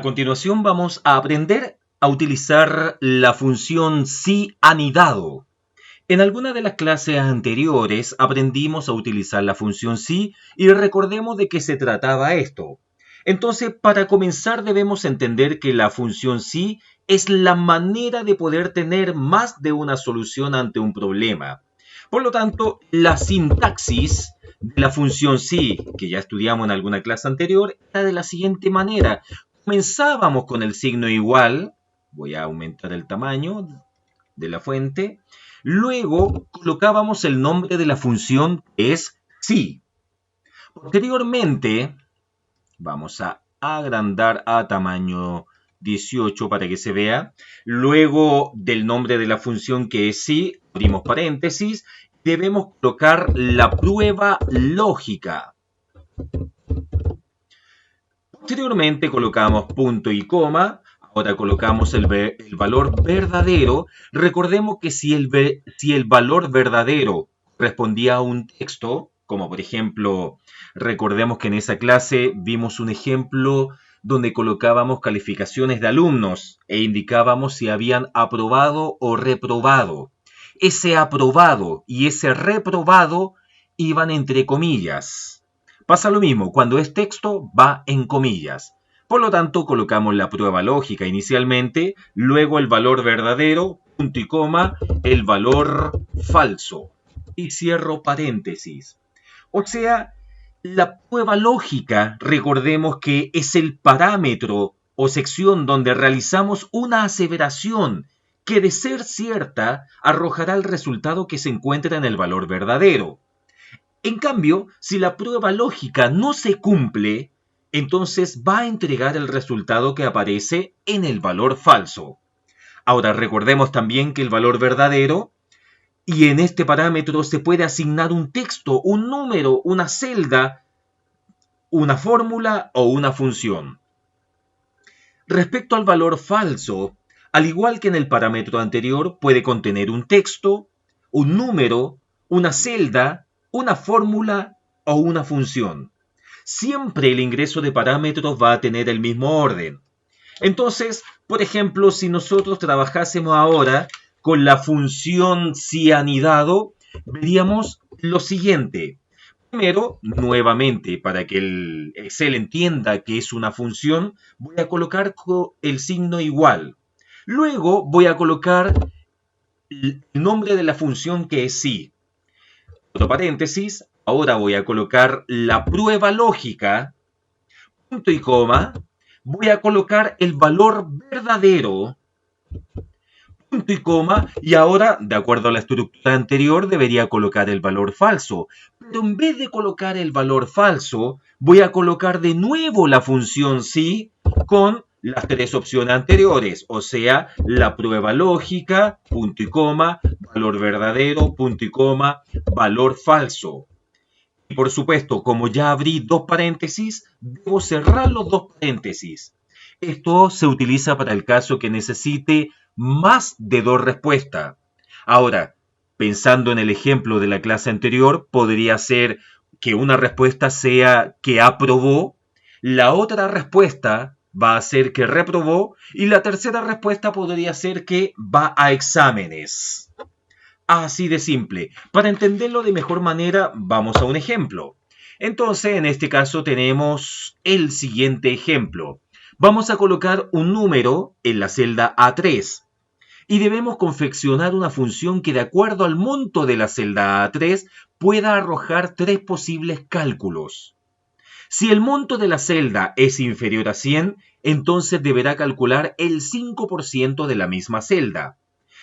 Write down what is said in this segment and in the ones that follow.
continuación vamos a aprender a utilizar la función si anidado. En alguna de las clases anteriores aprendimos a utilizar la función si y recordemos de qué se trataba esto. Entonces, para comenzar debemos entender que la función si es la manera de poder tener más de una solución ante un problema. Por lo tanto, la sintaxis de la función si, que ya estudiamos en alguna clase anterior, era de la siguiente manera. Comenzábamos con el signo igual, voy a aumentar el tamaño de la fuente, luego colocábamos el nombre de la función que es si. Posteriormente, vamos a agrandar a tamaño 18 para que se vea, luego del nombre de la función que es si, abrimos paréntesis, debemos colocar la prueba lógica. Posteriormente colocamos punto y coma. Ahora colocamos el valor verdadero. Recordemos que si el valor verdadero respondía a un texto, como por ejemplo, recordemos que en esa clase vimos un ejemplo donde colocábamos calificaciones de alumnos e indicábamos si habían aprobado o reprobado. Ese aprobado y ese reprobado iban entre comillas. Pasa lo mismo, cuando es texto va en comillas. Por lo tanto, colocamos la prueba lógica inicialmente, luego el valor verdadero, punto y coma, el valor falso. Y cierro paréntesis. O sea, la prueba lógica, recordemos que es el parámetro o sección donde realizamos una aseveración que de ser cierta arrojará el resultado que se encuentra en el valor verdadero. En cambio, si la prueba lógica no se cumple, entonces va a entregar el resultado que aparece en el valor falso. Ahora recordemos también que el valor verdadero, y en este parámetro se puede asignar un texto, un número, una celda, una fórmula o una función. Respecto al valor falso, al igual que en el parámetro anterior, puede contener un texto, un número, una celda, una fórmula o una función. Siempre el ingreso de parámetros va a tener el mismo orden. Entonces, por ejemplo, si nosotros trabajásemos ahora con la función si anidado, veríamos lo siguiente. Primero, nuevamente, para que el Excel entienda que es una función, voy a colocar el signo igual. Luego voy a colocar el nombre de la función que es si. Otro paréntesis, ahora voy a colocar la prueba lógica, punto y coma, voy a colocar el valor verdadero, punto y coma, y ahora, de acuerdo a la estructura anterior, debería colocar el valor falso. Pero en vez de colocar el valor falso, voy a colocar de nuevo la función si con las tres opciones anteriores, o sea, la prueba lógica, punto y coma, valor verdadero, punto y coma, valor falso. Y por supuesto, como ya abrí dos paréntesis, debo cerrar los dos paréntesis. Esto se utiliza para el caso que necesite más de dos respuestas. Ahora, pensando en el ejemplo de la clase anterior, podría ser que una respuesta sea que aprobó, la otra respuesta va a ser que reprobó y la tercera respuesta podría ser que va a exámenes. Así de simple. Para entenderlo de mejor manera, vamos a un ejemplo. Entonces, en este caso tenemos el siguiente ejemplo. Vamos a colocar un número en la celda A3 y debemos confeccionar una función que de acuerdo al monto de la celda A3 pueda arrojar tres posibles cálculos. Si el monto de la celda es inferior a 100, entonces deberá calcular el 5% de la misma celda.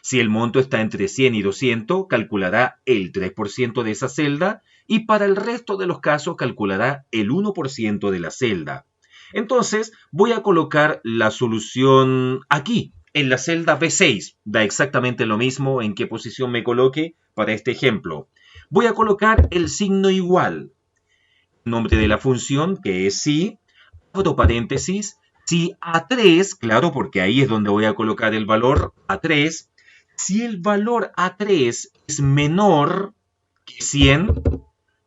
Si el monto está entre 100 y 200, calculará el 3% de esa celda y para el resto de los casos calculará el 1% de la celda. Entonces voy a colocar la solución aquí, en la celda B6. Da exactamente lo mismo en qué posición me coloque para este ejemplo. Voy a colocar el signo igual. Nombre de la función que es si, abro paréntesis, si A3, claro, porque ahí es donde voy a colocar el valor A3, si el valor A3 es menor que 100,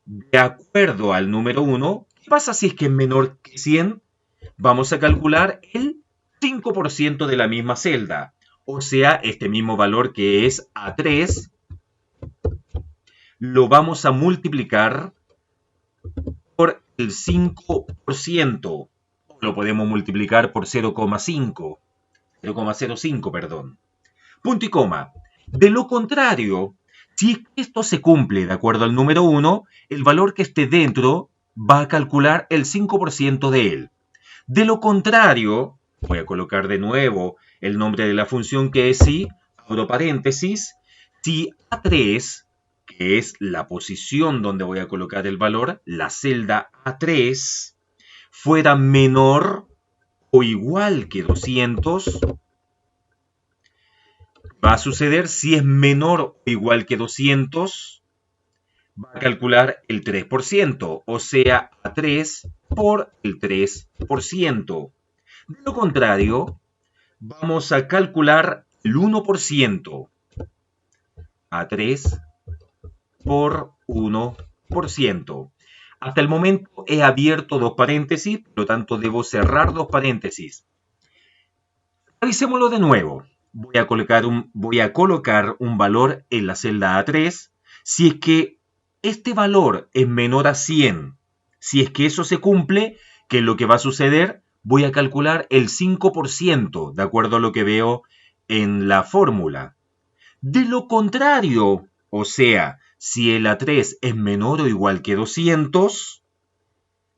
de acuerdo al número 1, ¿qué pasa si es que es menor que 100? Vamos a calcular el 5% de la misma celda. O sea, este mismo valor que es A3, lo vamos a multiplicar por el 5%. Lo podemos multiplicar por 0,05, perdón. Punto y coma. De lo contrario, si esto se cumple de acuerdo al número 1, el valor que esté dentro va a calcular el 5% de él. De lo contrario, voy a colocar de nuevo el nombre de la función que es si, abro paréntesis, si A3, que es la posición donde voy a colocar el valor, la celda A3, fuera menor o igual que 200, va a suceder si es menor o igual que 200, va a calcular el 3%, o sea, A3 por el 3%. De lo contrario, vamos a calcular el 1%. A3 por 1%. Hasta el momento he abierto dos paréntesis, por lo tanto debo cerrar dos paréntesis. Revisémoslo de nuevo. Voy a colocar un valor en la celda A3. Si es que este valor es menor a 100, si es que eso se cumple, ¿qué es lo que va a suceder? Voy a calcular el 5%, de acuerdo a lo que veo en la fórmula. De lo contrario, o sea, si el A3 es menor o igual que 200,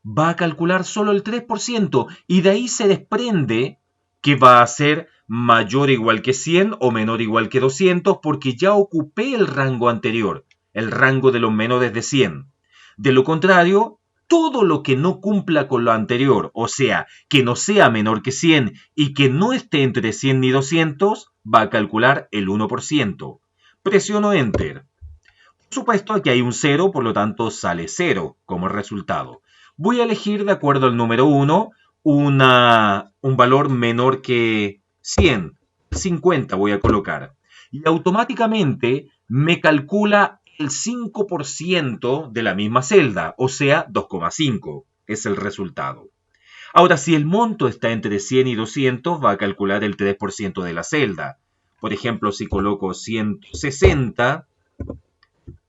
va a calcular solo el 3%, y de ahí se desprende que va a ser mayor o igual que 100 o menor o igual que 200, porque ya ocupé el rango anterior, el rango de los menores de 100. De lo contrario, todo lo que no cumpla con lo anterior, o sea, que no sea menor que 100 y que no esté entre 100 y 200, va a calcular el 1%. Presiono Enter. Por supuesto, aquí hay un 0, por lo tanto sale 0 como resultado. Voy a elegir, de acuerdo al número 1, un valor menor que 100, 50 voy a colocar. Y automáticamente me calcula el 5% de la misma celda, o sea, 2,5 es el resultado. Ahora, si el monto está entre 100 y 200, va a calcular el 3% de la celda. Por ejemplo, si coloco 160,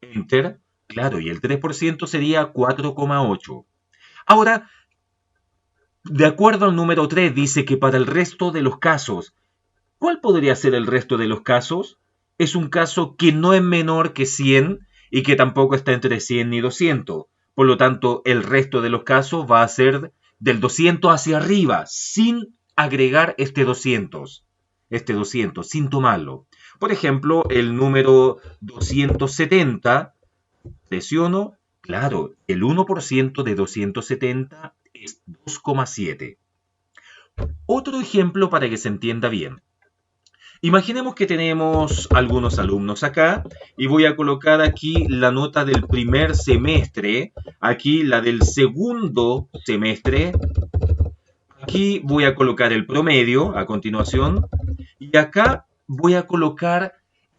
Enter, claro, y el 3% sería 4,8. Ahora, de acuerdo al número 3, dice que para el resto de los casos, ¿cuál podría ser el resto de los casos? Es un caso que no es menor que 100 y que tampoco está entre 100 y 200. Por lo tanto, el resto de los casos va a ser del 200 hacia arriba, sin agregar este 200, sin tomarlo. Por ejemplo, el número 270, presiono, claro, el 1% de 270 es 2,7. Otro ejemplo para que se entienda bien. Imaginemos que tenemos algunos alumnos acá y voy a colocar aquí la nota del primer semestre, aquí la del segundo semestre, aquí voy a colocar el promedio a continuación y acá voy a colocar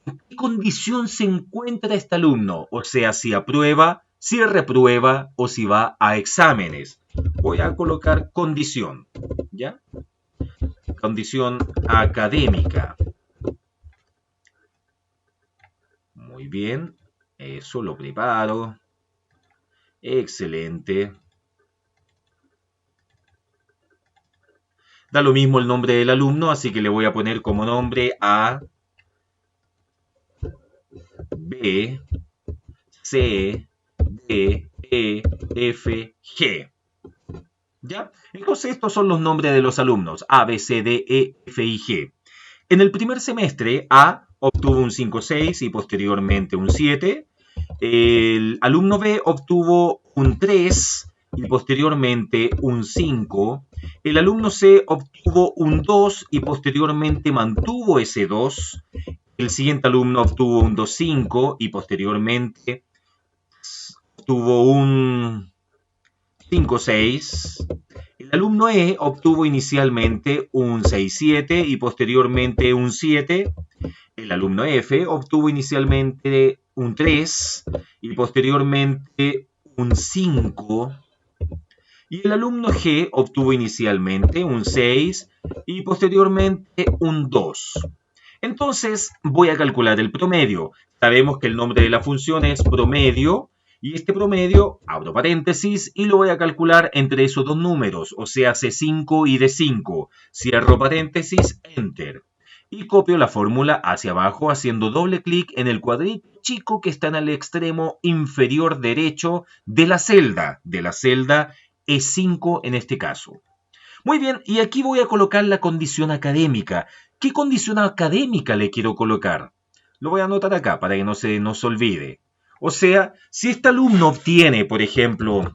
en qué condición se encuentra este alumno, o sea, si aprueba, si reprueba o si va a exámenes. Voy a colocar condición, ¿ya? Condición académica. Muy bien, eso lo preparo. Excelente. Da lo mismo el nombre del alumno, así que le voy a poner como nombre A, B, C, D, E, F, G. ¿Ya? Entonces estos son los nombres de los alumnos, A, B, C, D, E, F y G. En el primer semestre, A obtuvo un 5,6 y posteriormente un 7. El alumno B obtuvo un 3 y posteriormente un 5. El alumno C obtuvo un 2 y posteriormente mantuvo ese 2. El siguiente alumno obtuvo un 2,5 y posteriormente obtuvo un 5,6. El alumno E obtuvo inicialmente un 6,7 y posteriormente un 7. El alumno F obtuvo inicialmente un 3 y posteriormente un 5. Y el alumno G obtuvo inicialmente un 6 y posteriormente un 2. Entonces voy a calcular el promedio. Sabemos que el nombre de la función es promedio y este promedio, abro paréntesis, y lo voy a calcular entre esos dos números, o sea, C5 y D5. Cierro paréntesis, enter. Y copio la fórmula hacia abajo haciendo doble clic en el cuadrito chico que está en el extremo inferior derecho de la celda E5 en este caso. Muy bien, y aquí voy a colocar la condición académica. ¿Qué condición académica le quiero colocar? Lo voy a anotar acá para que no se nos olvide. O sea, si este alumno obtiene, por ejemplo,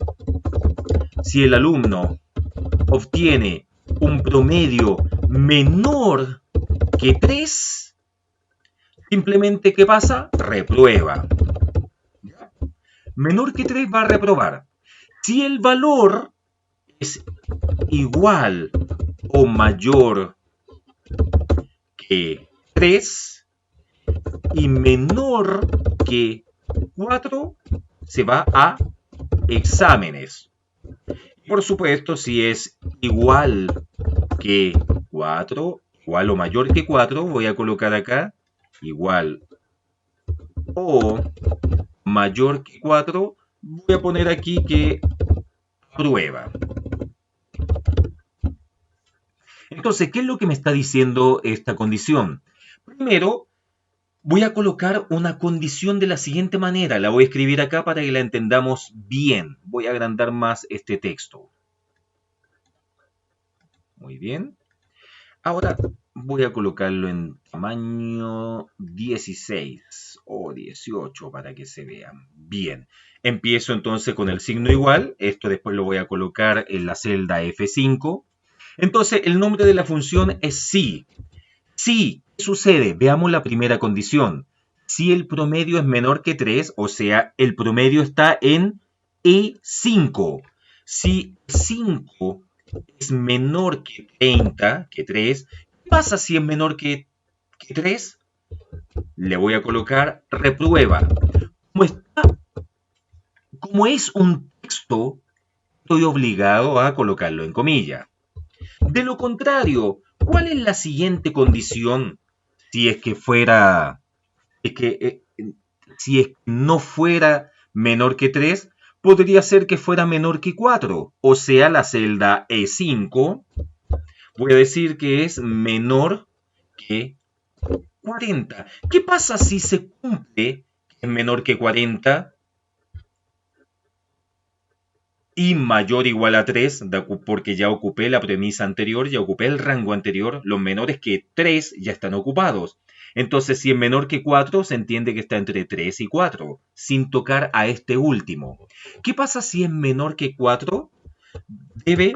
si el alumno obtiene un promedio menor que 3, simplemente, ¿qué pasa? Reprueba. Menor que 3 va a reprobar. Si el valor es igual o mayor que 3 y menor que 4, se va a exámenes. Por supuesto, si es igual que 4, igual o mayor que 4, voy a colocar acá igual o mayor que 4, voy a poner aquí que prueba. Entonces, ¿qué es lo que me está diciendo esta condición? Primero, voy a colocar una condición de la siguiente manera. La voy a escribir acá para que la entendamos bien. Voy a agrandar más este texto. Muy bien. Ahora voy a colocarlo en tamaño 16 o 18 para que se vean bien. Empiezo entonces con el signo igual. Esto después lo voy a colocar en la celda F5. Entonces, el nombre de la función es si. Si, ¿qué sucede? Veamos la primera condición. Si el promedio es menor que 3, o sea, el promedio está en E5. Si 5 es menor que 30, que 3, ¿qué pasa si es menor que 3? Le voy a colocar reprueba. Como es un texto, estoy obligado a colocarlo en comillas. De lo contrario, ¿cuál es la siguiente condición si es que fuera, si es que no fuera menor que 3? Podría ser que fuera menor que 4, o sea, la celda E5, voy a decir que es menor que 40. ¿Qué pasa si se cumple que es menor que 40? Y mayor o igual a 3, porque ya ocupé la premisa anterior, ya ocupé el rango anterior, los menores que 3 ya están ocupados. Entonces, si es menor que 4, se entiende que está entre 3 y 4, sin tocar a este último. ¿Qué pasa si es menor que 4? Debe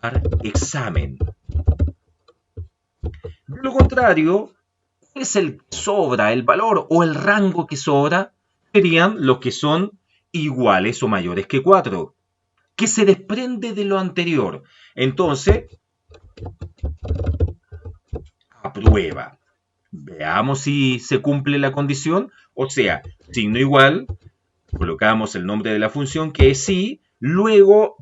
dar examen. De lo contrario, ¿cuál es el que sobra, el valor o el rango que sobra? Serían los que son iguales o mayores que 4, que se desprende de lo anterior. Entonces, aprueba. Veamos si se cumple la condición. O sea, signo igual, colocamos el nombre de la función que es si, luego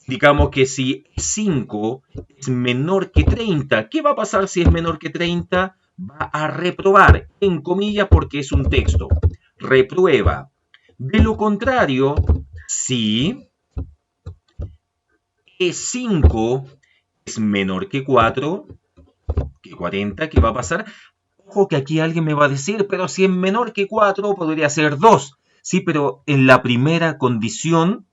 indicamos que si 5 es menor que 30, ¿qué va a pasar si es menor que 30? Va a reprobar, en comillas porque es un texto. Reprueba. De lo contrario, si E5 es menor que 4, que 40, ¿qué va a pasar? Ojo que aquí alguien me va a decir, pero si es menor que 4 podría ser 2. Sí, pero en la primera condición,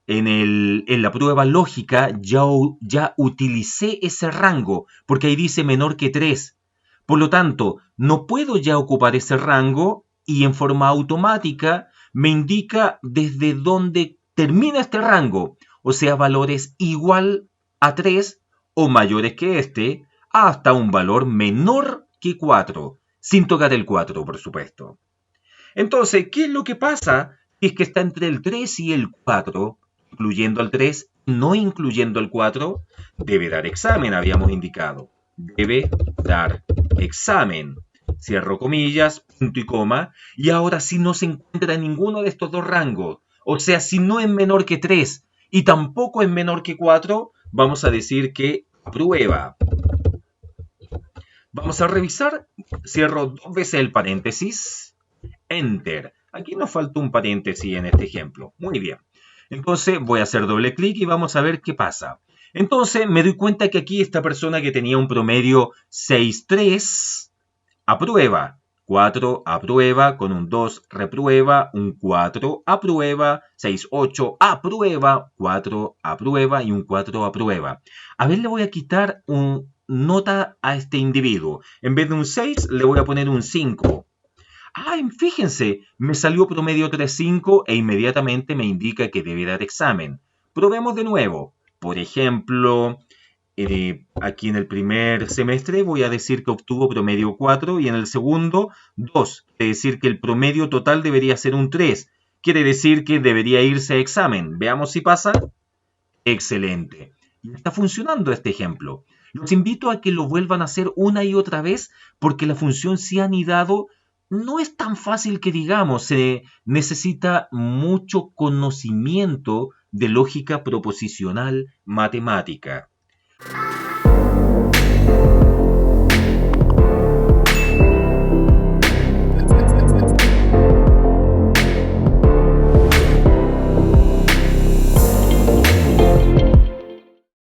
en la prueba lógica, ya utilicé ese rango, porque ahí dice menor que 3. Por lo tanto, no puedo ya ocupar ese rango y en forma automática me indica desde dónde termina este rango, o sea, valores igual a 3 o mayores que este, hasta un valor menor que 4, sin tocar el 4, por supuesto. Entonces, ¿qué es lo que pasa si es que está entre el 3 y el 4, incluyendo el 3, no incluyendo el 4? Debe dar examen, habíamos indicado. Debe dar examen. Cierro comillas, punto y coma. Y ahora si no se encuentra en ninguno de estos dos rangos, o sea, si no es menor que 3 y tampoco es menor que 4, vamos a decir que aprueba. Vamos a revisar, cierro 2 veces el paréntesis, Enter. Aquí nos falta un paréntesis en este ejemplo. Muy bien. Entonces voy a hacer doble clic y vamos a ver qué pasa. Entonces me doy cuenta que aquí esta persona que tenía un promedio 6,3 aprueba. 4 aprueba, con un 2 reprueba, un 4 aprueba, 6,8 aprueba, 4 aprueba y un 4 aprueba. A ver, le voy a quitar un nota a este individuo. En vez de un 6, le voy a poner un 5. Fíjense, me salió promedio 3,5 e inmediatamente me indica que debe dar examen. Probemos de nuevo. Por ejemplo, aquí en el primer semestre voy a decir que obtuvo promedio 4 y en el segundo 2. Quiere decir que el promedio total debería ser un 3. Quiere decir que debería irse a examen. Veamos si pasa. Excelente. Y está funcionando este ejemplo. Los invito a que lo vuelvan a hacer una y otra vez porque la función si anidado no es tan fácil que digamos. Se necesita mucho conocimiento de lógica proposicional matemática.